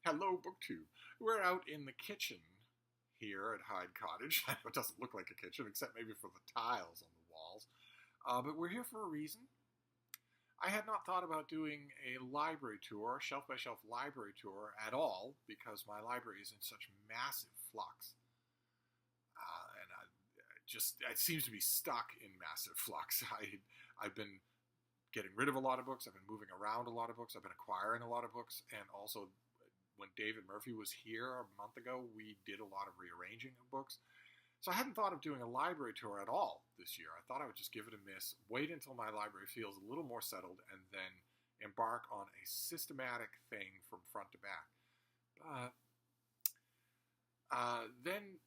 Hello, BookTube. We're out in the kitchen here at Hyde Cottage. It doesn't look like a kitchen, except maybe for the tiles on the walls. But we're here for a reason. I had not thought about doing a library tour, shelf-by-shelf library tour at all, because my library is in such massive flux. It seems to be stuck in massive flux. I've been getting rid of a lot of books. I've been moving around a lot of books. I've been acquiring a lot of books. And also, when David Murphy was here a month ago, we did a lot of rearranging of books. So I hadn't thought of doing a library tour at all this year. I thought I would just give it a miss, wait until my library feels a little more settled, and then embark on a systematic thing from front to back. Then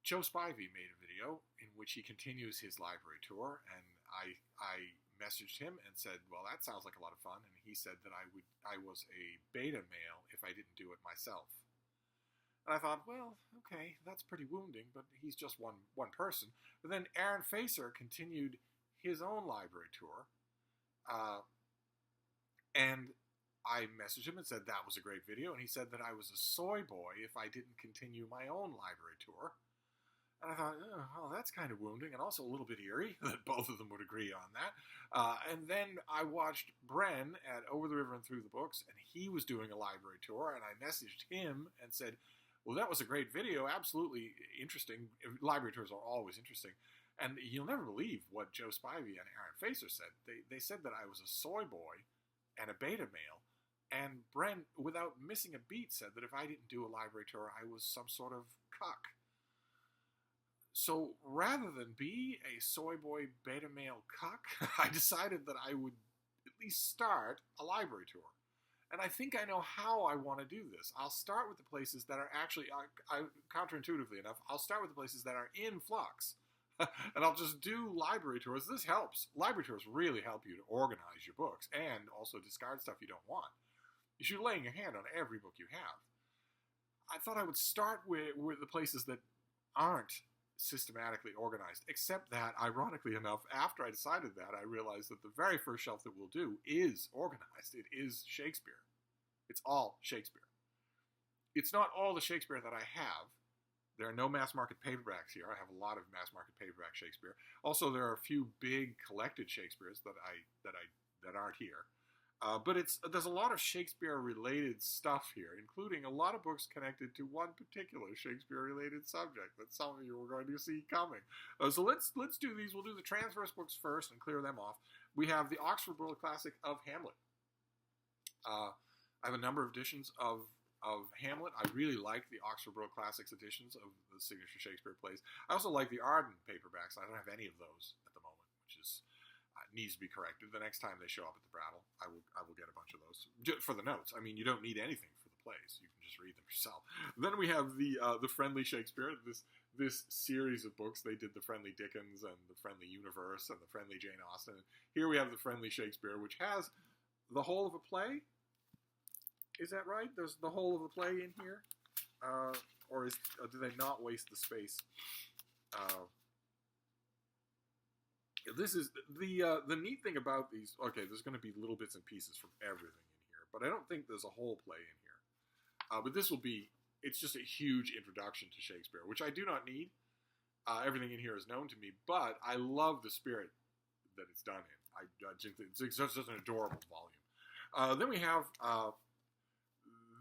Joe Spivey made a video in which he continues his library tour, and I messaged him and said, well, that sounds like a lot of fun, and he said that I was a beta male if I didn't do it myself. And I thought, well, okay, that's pretty wounding, but he's just one person. But then Aaron Facer continued his own library tour, and I messaged him and said that was a great video, and he said that I was a soy boy if I didn't continue my own library tour. And I thought, oh, well, that's kind of wounding and also a little bit eerie that both of them would agree on that. And then I watched Bren at Over the River and Through the Books, and he was doing a library tour, and I messaged him and said, well, that was a great video, absolutely interesting. Library tours are always interesting. And you'll never believe what Joe Spivey and Aaron Facer said. They said that I was a soy boy and a beta male, and Bren, without missing a beat, said that if I didn't do a library tour, I was some sort of cuck. So rather than be a soy boy beta male cuck, I decided that I would at least start a library tour. And I think I know how I want to do this. I'll start with the places that are actually, counterintuitively enough, I'll start with the places that are in flux. And I'll just do library tours. This helps. Library tours really help you to organize your books and also discard stuff you don't want. You should lay your hand on every book you have. I thought I would start with the places that aren't systematically organized, except that, ironically enough, after I decided that, I realized that the very first shelf that we'll do is organized. It is Shakespeare. It's all Shakespeare. It's not all the Shakespeare that I have. There are no mass market paperbacks here. I have a lot of mass market paperback Shakespeare. Also, there are a few big collected Shakespeares that aren't here. But there's a lot of Shakespeare-related stuff here, including a lot of books connected to one particular Shakespeare-related subject that some of you are going to see coming. So let's do these. We'll do the transverse books first and clear them off. We have the Oxford World Classic of Hamlet. I have a number of editions of Hamlet. I really like the Oxford World Classics editions of the signature Shakespeare plays. I also like the Arden paperbacks. I don't have any of those at the moment, which is needs to be corrected. The next time they show up at the Brattle, I will get a bunch of those for the notes. I mean, you don't need anything for the plays; you can just read them yourself. Then we have the Friendly Shakespeare. This series of books. They did the Friendly Dickens and the Friendly Universe and the Friendly Jane Austen. Here we have the Friendly Shakespeare, which has the whole of a play. Is that right? There's the whole of a play in here, or do they not waste the space? This is the neat thing about these. Okay, there's going to be little bits and pieces from everything in here, but I don't think there's a whole play in here. But this will be. It's just a huge introduction to Shakespeare, which I do not need. Everything in here is known to me, but I love the spirit that it's done in. I think it's just an adorable volume. Then we have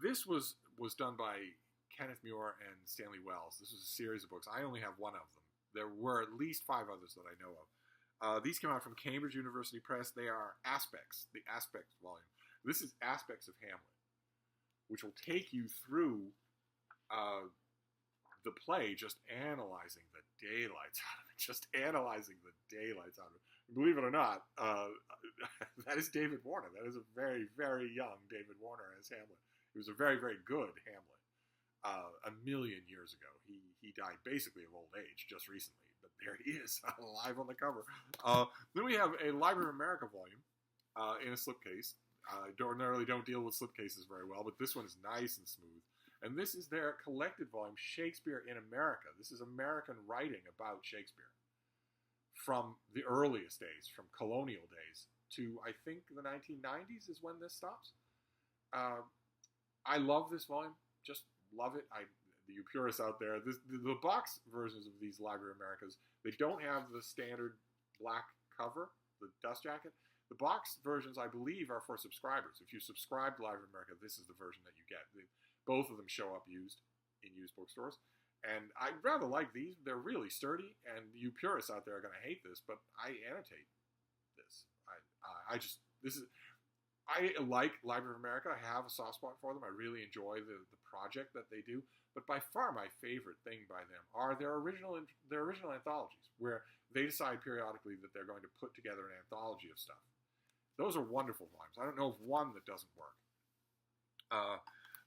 this was done by Kenneth Muir and Stanley Wells. This was a series of books. I only have one of them. There were at least 5 others that I know of. These came out from Cambridge University Press. They are Aspects, the Aspects volume. This is Aspects of Hamlet, which will take you through the play, just analyzing the daylights out of it. Just analyzing the daylights out of it. Believe it or not, that is David Warner. That is a very, very young David Warner as Hamlet. He was a very, very good Hamlet. A million years ago. He died basically of old age just recently. But there he is, alive on the cover. Then we have a Library of America volume in a slipcase. I ordinarily don't deal with slipcases very well, but this one is nice and smooth. And this is their collected volume, Shakespeare in America. This is American writing about Shakespeare from the earliest days, from colonial days to, I think, the 1990s is when this stops. I I love this volume. Just love it. You purists out there, the box versions of these Library of Americas, they don't have the standard black cover, the dust jacket. The box versions, I believe, are for subscribers. If you subscribe to Library of America, this is the version that you get. Both of them show up used in used bookstores. And I rather like these. They're really sturdy, and you purists out there are going to hate this, but I annotate this. I like Library of America. I have a soft spot for them. I really enjoy the project that they do. But by far my favorite thing by them are their original anthologies, where they decide periodically that they're going to put together an anthology of stuff. Those are wonderful volumes. I don't know of one that doesn't work.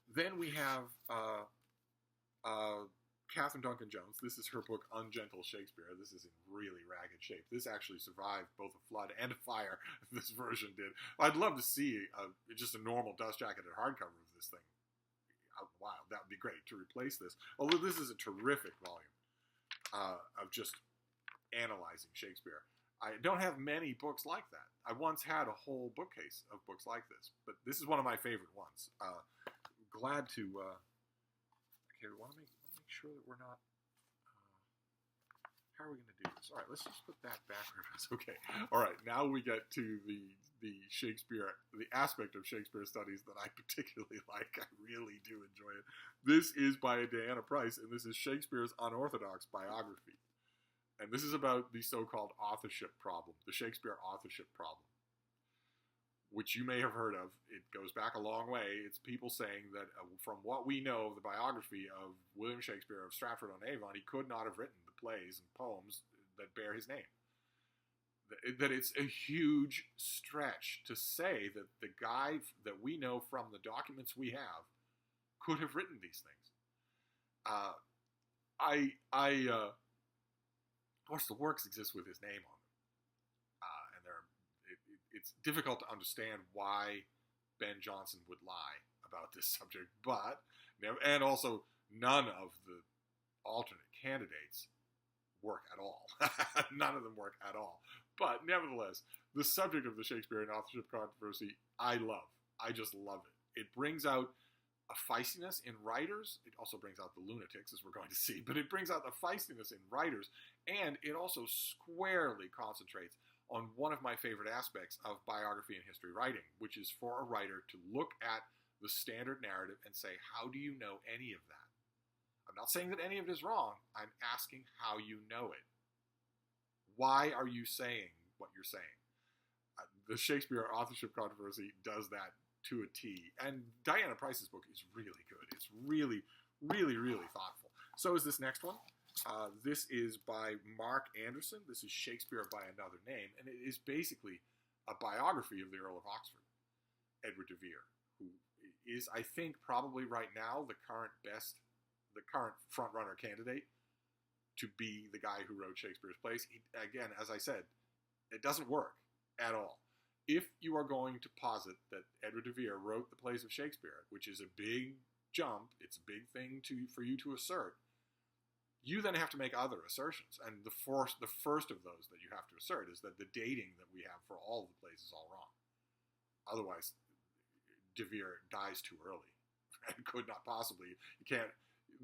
Then we have Katherine Duncan Jones. This is her book Ungentle Shakespeare. This is in really ragged shape. This actually survived both a flood and a fire. This version did. I'd love to see just a normal dust jacketed hardcover of this thing out in the wild. That would be great to replace this. Although this is a terrific volume of just analyzing Shakespeare. I don't have many books like that. I once had a whole bookcase of books like this, but this is one of my favorite ones. Glad to. Okay, we want to make sure that we're not. How are we going to do this? All right, let's just put that back where it is. Okay. All right, now we get to the Shakespeare, the aspect of Shakespeare studies that I particularly like. I really do enjoy it. This is by Diana Price, and this is Shakespeare's Unorthodox Biography. And this is about the so-called authorship problem, the Shakespeare authorship problem, which you may have heard of. It goes back a long way. It's people saying that from what we know of the biography of William Shakespeare of Stratford-on-Avon, he could not have written the plays and poems that bear his name. That it's a huge stretch to say that the guy that we know from the documents we have could have written these things. Of course, the works exist with his name on them, and it's difficult to understand why Ben Jonson would lie about this subject, and also none of the alternate candidates work at all. None of them work at all. But nevertheless, the subject of the Shakespearean authorship controversy, I love. I just love it. It brings out a feistiness in writers. It also brings out the lunatics, as we're going to see, but it brings out the feistiness in writers, and it also squarely concentrates on one of my favorite aspects of biography and history writing, which is for a writer to look at the standard narrative and say, how do you know any of that? I'm not saying that any of it is wrong. I'm asking how you know it. Why are you saying what you're saying? The Shakespeare authorship controversy does that to a T. And Diana Price's book is really good. It's really, really, really thoughtful. So is this next one. This is by Mark Anderson. This is Shakespeare by Another Name. And it is basically a biography of the Earl of Oxford, Edward de Vere, who is, I think, probably right now the current front-runner candidate to be the guy who wrote Shakespeare's plays. Again, as I said, it doesn't work at all. If you are going to posit that Edward de Vere wrote the plays of Shakespeare, which is a big jump, it's a big thing for you to assert, you then have to make other assertions. And the first of those that you have to assert is that the dating that we have for all of the plays is all wrong. Otherwise, de Vere dies too early and could not possibly. You can't.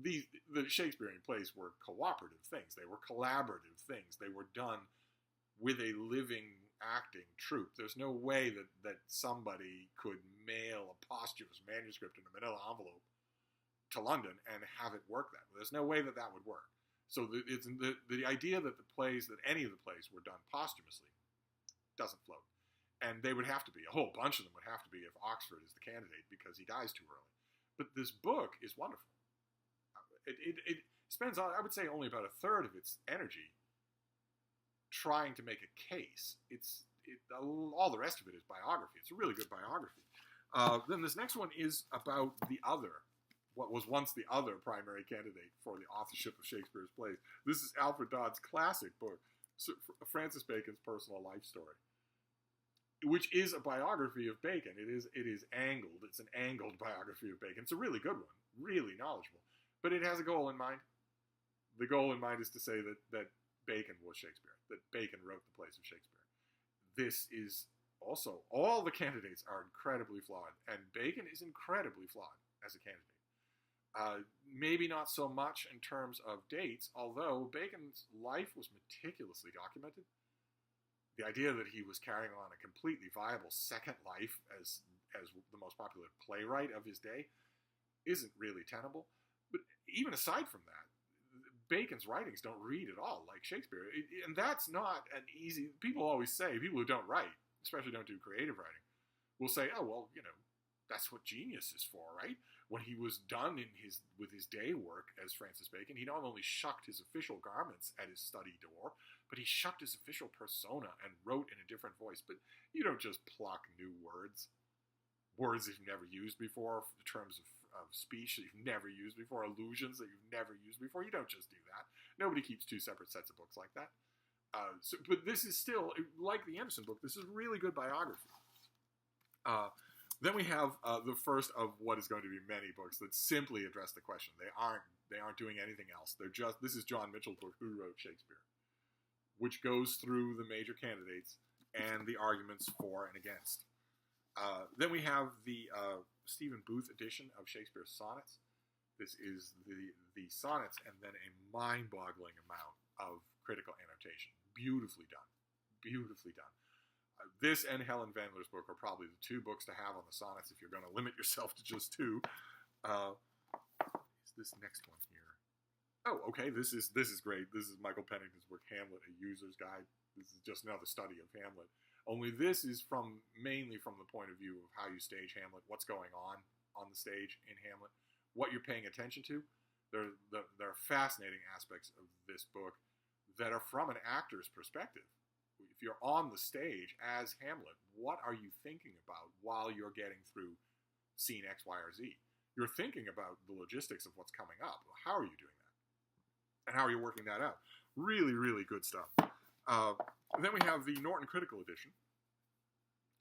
The Shakespearean plays were cooperative things. They were collaborative things. They were done with a living acting troupe. There's no way that somebody could mail a posthumous manuscript in a manila envelope to London and have it work that way. There's no way that would work. So the idea that any of the plays were done posthumously doesn't float. And they would have to be, a whole bunch of them would have to be if Oxford is the candidate because he dies too early. But this book is wonderful. It spends, I would say, only about a third of its energy trying to make a case. All the rest of it is biography. It's a really good biography. Then this next one is about what was once the other primary candidate for the authorship of Shakespeare's plays. This is Alfred Dodd's classic book, Francis Bacon's Personal Life Story, which is a biography of Bacon. It is angled. It's an angled biography of Bacon. It's a really good one, really knowledgeable. But it has a goal in mind. The goal in mind is to say that Bacon was Shakespeare, that Bacon wrote the plays of Shakespeare. This is also, all the candidates are incredibly flawed, and Bacon is incredibly flawed. as a candidate. Maybe not so much in terms of dates, although Bacon's life was meticulously documented. The idea that he was carrying on a completely viable second life as the most popular playwright of his day isn't really tenable. But even aside from that, Bacon's writings don't read at all like Shakespeare. And that's not an easy... People always say, people who don't write, especially don't do creative writing, will say, oh, well, that's what genius is for, right? When he was done with his day work as Francis Bacon, he not only shucked his official garments at his study door, but he shucked his official persona and wrote in a different voice. But you don't just pluck new words that you've never used before, terms of speech that you've never used before, allusions that you've never used before. You don't just do that. Nobody keeps two separate sets of books like that. But this is still, like the Emerson book, this is really good biography. Then we have the first of what is going to be many books that simply address the question. They aren't doing anything else. This is John Mitchell's book, Who Wrote Shakespeare, which goes through the major candidates and the arguments for and against. Then we have the Stephen Booth edition of Shakespeare's sonnets. This is the sonnets and then a mind-boggling amount of critical annotation. Beautifully done. Beautifully done. This and Helen Vandler's book are probably the two books to have on the sonnets if you're going to limit yourself to just two. Is this next one here? Oh, okay. This is great. This is Michael Pennington's book, Hamlet, A User's Guide. This is just another study of Hamlet. Only this is mainly from the point of view of how you stage Hamlet, what's going on the stage in Hamlet, what you're paying attention to. There are fascinating aspects of this book that are from an actor's perspective. If you're on the stage as Hamlet, what are you thinking about while you're getting through scene X, Y, or Z? You're thinking about the logistics of what's coming up. How are you doing that? And how are you working that out? Really, really good stuff. And then we have the Norton Critical Edition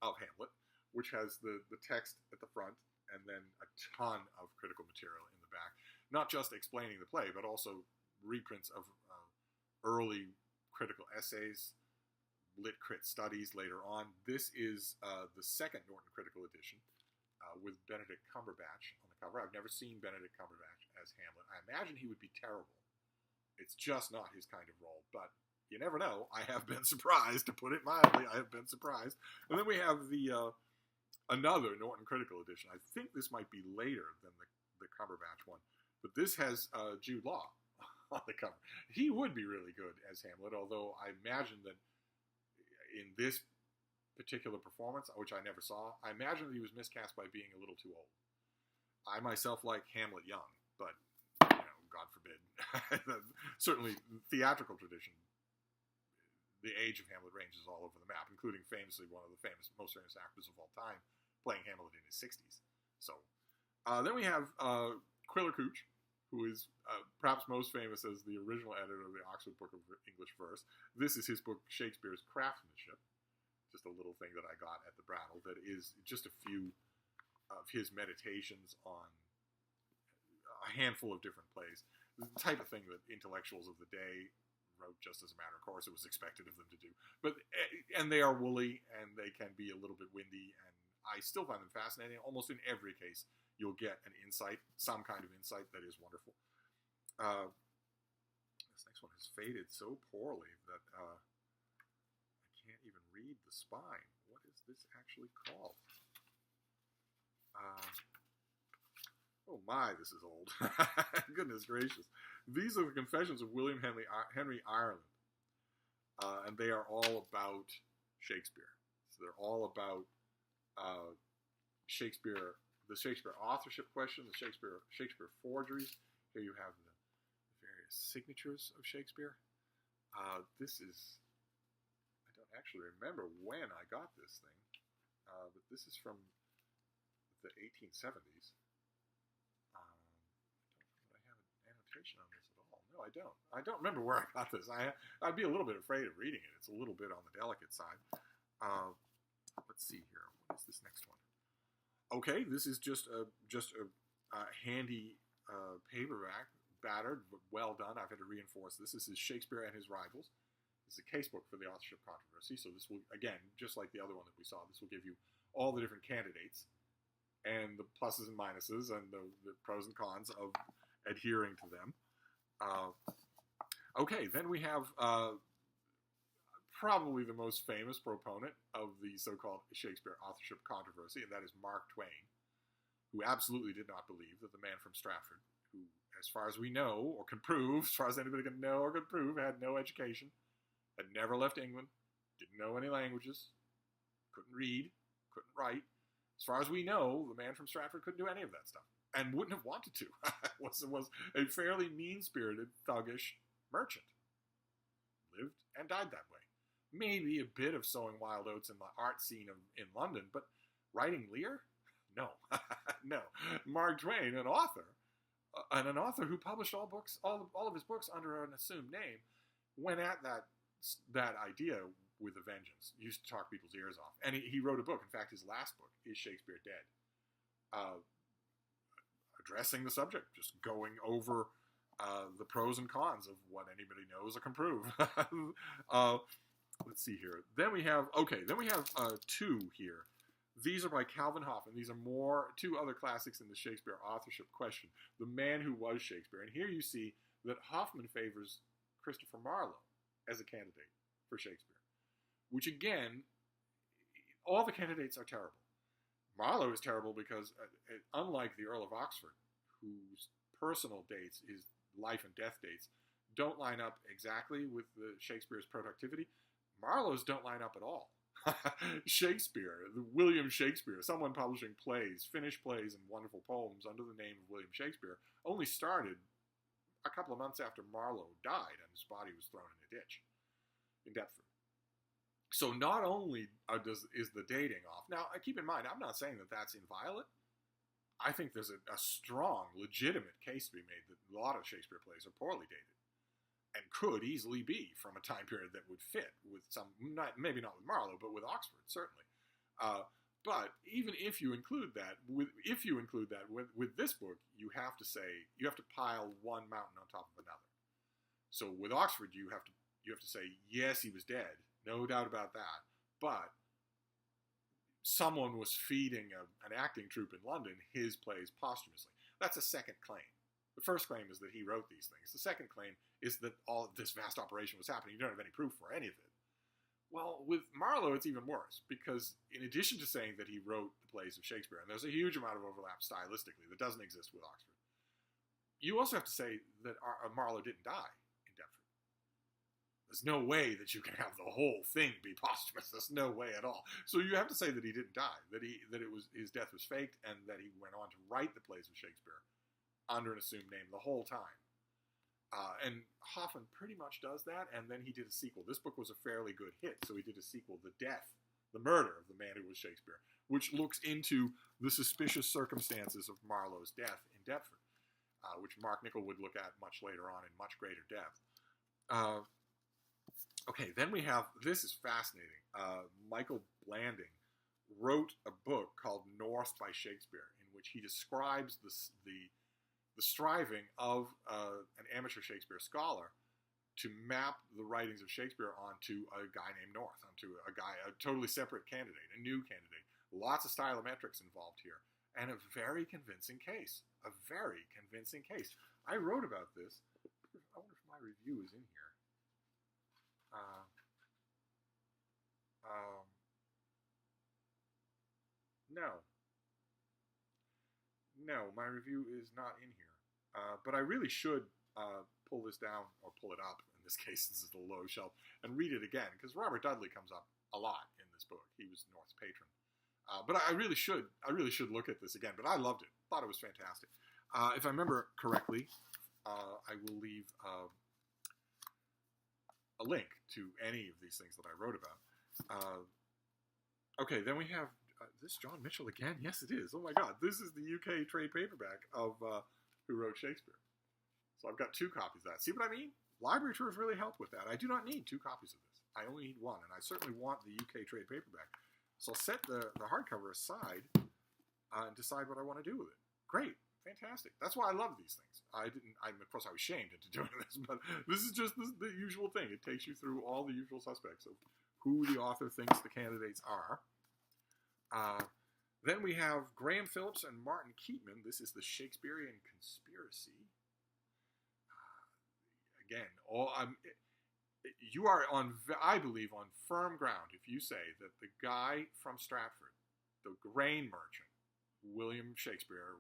of Hamlet, which has the text at the front and then a ton of critical material in the back. Not just explaining the play, but also reprints of early critical essays, lit crit studies later on. This is the second Norton Critical Edition with Benedict Cumberbatch on the cover. I've never seen Benedict Cumberbatch as Hamlet. I imagine he would be terrible. It's just not his kind of role, but you never know. I have been surprised, to put it mildly. I have been surprised. And then we have the another Norton Critical Edition. I think this might be later than the Cumberbatch one, but this has Jude Law on the cover. He would be really good as Hamlet, although I imagine that in this particular performance, which I never saw, I imagine that he was miscast by being a little too old. I myself like Hamlet young, but, God forbid. Certainly, theatrical tradition, the age of Hamlet ranges all over the map, including famously one of the most famous actors of all time playing Hamlet in his 60s. So, then we have Quiller Couch, who is perhaps most famous as the original editor of the Oxford Book of English Verse. This is his book, Shakespeare's Craftsmanship. Just a little thing that I got at the Brattle that is just a few of his meditations on a handful of different plays. The type of thing that intellectuals of the day wrote just as a matter of course. It was expected of them to do. And they are woolly, and they can be a little bit windy, and I still find them fascinating. Almost in every case, you'll get an insight, some kind of insight that is wonderful. This next one has faded so poorly that I can't even read the spine. What is this actually called? Oh my, this is old. Goodness gracious. These are the Confessions of William Henry Ireland. And they are all about Shakespeare. So they're all about Shakespeare, the Shakespeare authorship question, the Shakespeare forgeries. Here you have the various signatures of Shakespeare. This is, I don't actually remember when I got this thing, but this is from the 1870s. I have an annotation on this at all. No, I don't. I don't remember where I got this. I'd be a little bit afraid of reading it. It's a little bit on the delicate side. Let's see here. What is this next one? Okay, this is just a handy paperback, battered but well done. I've had to reinforce this. This is Shakespeare and His Rivals. This is a casebook for the authorship controversy. So this will, again, just like the other one that we saw, this will give you all the different candidates and the pluses and minuses and the pros and cons of adhering to them. Okay, then we have probably the most famous proponent of the so-called Shakespeare authorship controversy, and that is Mark Twain, who absolutely did not believe that the man from Stratford, who, as far as we know, or can prove, as far as anybody can know or can prove, had no education, had never left England, didn't know any languages, couldn't read, couldn't write. As far as we know, the man from Stratford couldn't do any of that stuff, and wouldn't have wanted to. was a fairly mean-spirited, thuggish merchant. Lived and died that way. Maybe a bit of sowing wild oats in the art scene in London, but writing Lear? No. No. Mark Twain, an author, and an author who published all of his books under an assumed name, went at that idea with a vengeance. Used to talk people's ears off. And he wrote a book. In fact, his last book, Is Shakespeare Dead? Addressing the subject, just going over the pros and cons of what anybody knows or can prove. Let's see here. Then we have two here. These are by Calvin Hoffman. These are two other classics in the Shakespeare authorship question. The Man Who Was Shakespeare. And here you see that Hoffman favors Christopher Marlowe as a candidate for Shakespeare. Which again, all the candidates are terrible. Marlowe is terrible because, unlike the Earl of Oxford, whose personal dates, his life and death dates, don't line up exactly with Shakespeare's productivity, Marlowe's don't line up at all. Shakespeare, William Shakespeare, someone publishing plays, finished plays and wonderful poems under the name of William Shakespeare, only started a couple of months after Marlowe died and his body was thrown in a ditch in Deptford. So not only is the dating off. Now, keep in mind, I'm not saying that that's inviolate. I think there's a strong, legitimate case to be made that a lot of Shakespeare plays are poorly dated and could easily be from a time period that would fit with maybe not with Marlowe, but with Oxford, certainly. But even if you include that, with this book, you have to pile one mountain on top of another. So with Oxford, you have to say, yes, he was dead, no doubt about that, but someone was feeding an acting troupe in London his plays posthumously. That's a second claim. The first claim is that he wrote these things. The second claim is that all of this vast operation was happening. You don't have any proof for any of it. Well, with Marlowe, it's even worse, because in addition to saying that he wrote the plays of Shakespeare, and there's a huge amount of overlap stylistically that doesn't exist with Oxford, you also have to say that Marlowe didn't die in Deptford. There's no way that you can have the whole thing be posthumous. There's no way at all. So you have to say that he didn't die, that his death was faked, and that he went on to write the plays of Shakespeare under an assumed name the whole time. And Hoffman pretty much does that, and then he did a sequel. This book was a fairly good hit, so he did a sequel, The Murder of the Man Who Was Shakespeare, which looks into the suspicious circumstances of Marlowe's death in Deptford, which Mark Nichol would look at much later on in much greater depth. Okay, then we have, this is fascinating, Michael Blanding wrote a book called North by Shakespeare, in which he describes the striving of an amateur Shakespeare scholar to map the writings of Shakespeare onto a guy named North, onto a totally separate candidate, a new candidate. Lots of stylometrics involved here, and a very convincing case. A very convincing case. I wrote about this. I wonder if my review is in here. No, my review is not in here. But I really should pull this down, or pull it up, in this case, this is the low shelf, and read it again, because Robert Dudley comes up a lot in this book. He was North's patron. But I really should look at this again, but I loved it. Thought it was fantastic. If I remember correctly, I will leave a link to any of these things that I wrote about. Okay, then we have this John Mitchell again. Yes, it is. Oh my God, this is the UK trade paperback of Who Wrote Shakespeare. So I've got 2 copies of that. See what I mean? Library tours really help with that. I do not need 2 copies of this. I only need 1, and I certainly want the UK trade paperback. So I'll set the hardcover aside and decide what I want to do with it. Great. Fantastic. That's why I love these things. Of course, I was shamed into doing this, but this is just the usual thing. It takes you through all the usual suspects of who the author thinks the candidates are. Then we have Graham Phillips and Martin Keatman. This is the Shakespearean Conspiracy. Again, you are on, I believe, on firm ground if you say that the guy from Stratford, the grain merchant, William Shakespeare,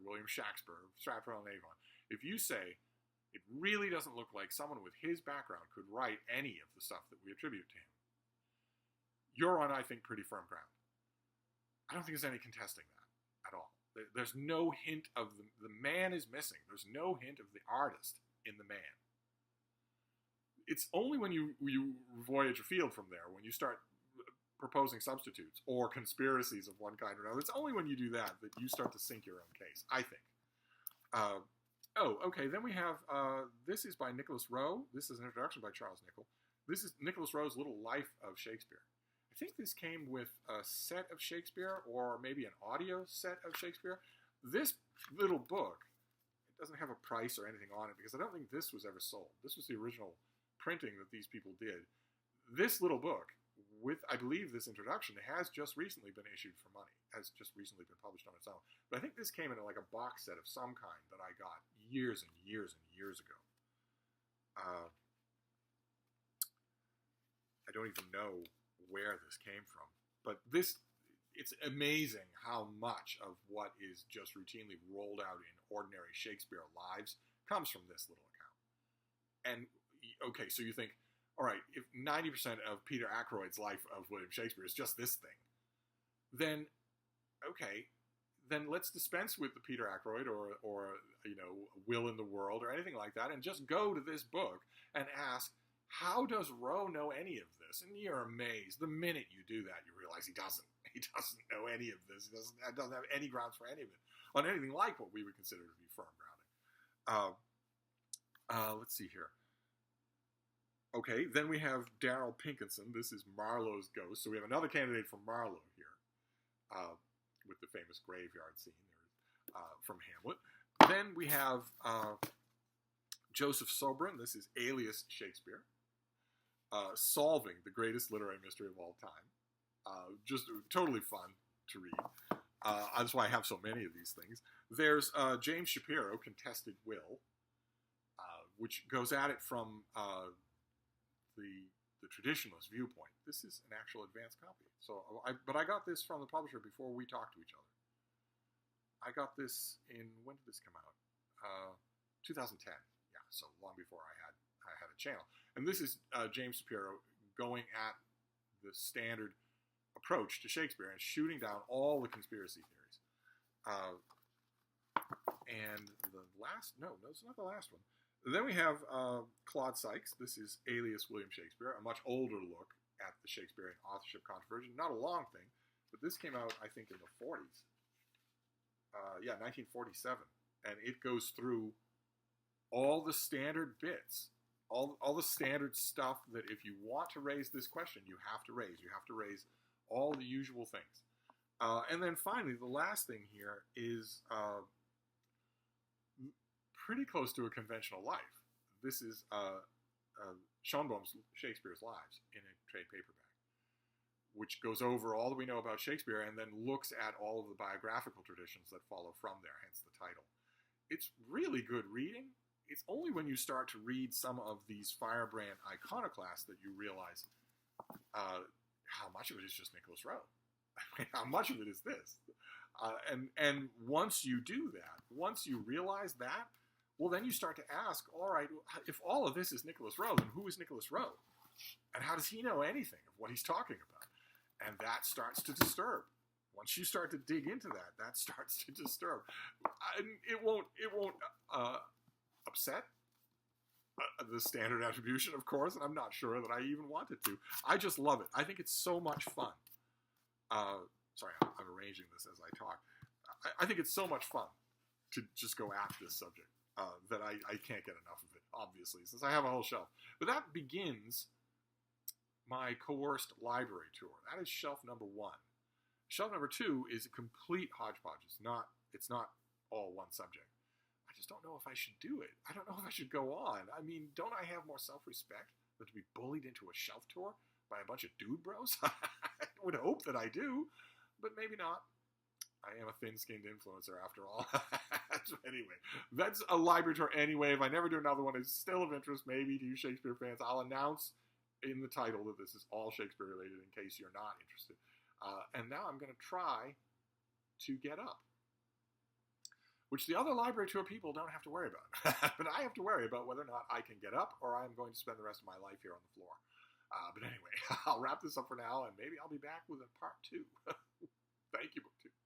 Stratford-on-Avon, if you say it really doesn't look like someone with his background could write any of the stuff that we attribute to him, you're on, I think, pretty firm ground. I don't think there's any contesting that at all. There's no hint of the man is missing. There's no hint of the artist in the man. It's only when you voyage afield from there, when you start proposing substitutes or conspiracies of one kind or another, it's only when you do that that you start to sink your own case, I think. Okay, then we have, this is by Nicholas Rowe. This is an introduction by Charles Nicholl. This is Nicholas Rowe's Little Life of Shakespeare. I think this came with a set of Shakespeare or maybe an audio set of Shakespeare. This little book, it doesn't have a price or anything on it because I don't think this was ever sold. This was the original printing that these people did. This little book, with, I believe, this introduction, has just recently been issued for money, has just recently been published on its own. But I think this came in like a box set of some kind that I got years and years and years ago. I don't even know where this came from, but it's amazing how much of what is just routinely rolled out in ordinary Shakespeare lives comes from this little account. And okay, so you think, all right, if 90% of Peter Ackroyd's life of William Shakespeare is just this thing, then okay, then let's dispense with the Peter Ackroyd or Will in the World or anything like that, and just go to this book and ask, how does Rowe know any of this? And you're amazed. The minute you do that, you realize he doesn't. He doesn't know any of this. He doesn't have any grounds for any of it on anything like what we would consider to be firm grounding. Let's see here. Okay, then we have Darrell Pinkinson. This is Marlowe's ghost. So we have another candidate for Marlowe here, with the famous graveyard scene from Hamlet. Then we have Joseph Sobran. This is alias Shakespeare, solving the greatest literary mystery of all time. Just totally fun to read. That's why I have so many of these things. There's James Shapiro, Contested Will, which goes at it from the traditionalist viewpoint. This is an actual advanced copy. But I got this from the publisher before we talked to each other. I got this in, when did this come out? 2010. Yeah, so long before I had a channel. And this is James Shapiro going at the standard approach to Shakespeare and shooting down all the conspiracy theories. And the last, no, it's not the last one. Then we have Claude Sykes. This is alias William Shakespeare, a much older look at the Shakespearean authorship controversy. Not a long thing, but this came out, I think, in the 40s. 1947. And it goes through all the standard bits, all the standard stuff that if you want to raise this question, you have to raise. You have to raise all the usual things. And then finally, the last thing here is pretty close to a conventional life. This is Schoenbaum's Shakespeare's Lives in a trade paperback, which goes over all that we know about Shakespeare and then looks at all of the biographical traditions that follow from there, hence the title. It's really good reading. It's only when you start to read some of these firebrand iconoclasts that you realize how much of it is just Nicholas Rowe. How much of it is this? And once you do that, once you realize that, well, then you start to ask, all right, if all of this is Nicholas Rowe, then who is Nicholas Rowe? And how does he know anything of what he's talking about? And that starts to disturb. Once you start to dig into that, that starts to disturb. It won't upset the standard attribution, of course, and I'm not sure that I even want it to. I just love it. I think it's so much fun. Sorry, I'm arranging this as I talk. I think it's so much fun to just go at this subject that I can't get enough of it, obviously, since I have a whole shelf. But that begins my coerced library tour. That is shelf number 1. Shelf number 2 is a complete hodgepodge. It's not all one subject. I just don't know if I should do it. I don't know if I should go on. I mean, don't I have more self-respect than to be bullied into a shelf tour by a bunch of dude bros? I would hope that I do, but maybe not. I am a thin-skinned influencer after all. Anyway, that's a library tour anyway. If I never do another one, it's still of interest maybe to you Shakespeare fans. I'll announce in the title that this is all Shakespeare related in case you're not interested. And now I'm going to try to get up, which the other library tour people don't have to worry about. But I have to worry about whether or not I can get up or I'm going to spend the rest of my life here on the floor. But anyway, I'll wrap this up for now, and maybe I'll be back with a part 2. Thank you, BookTube.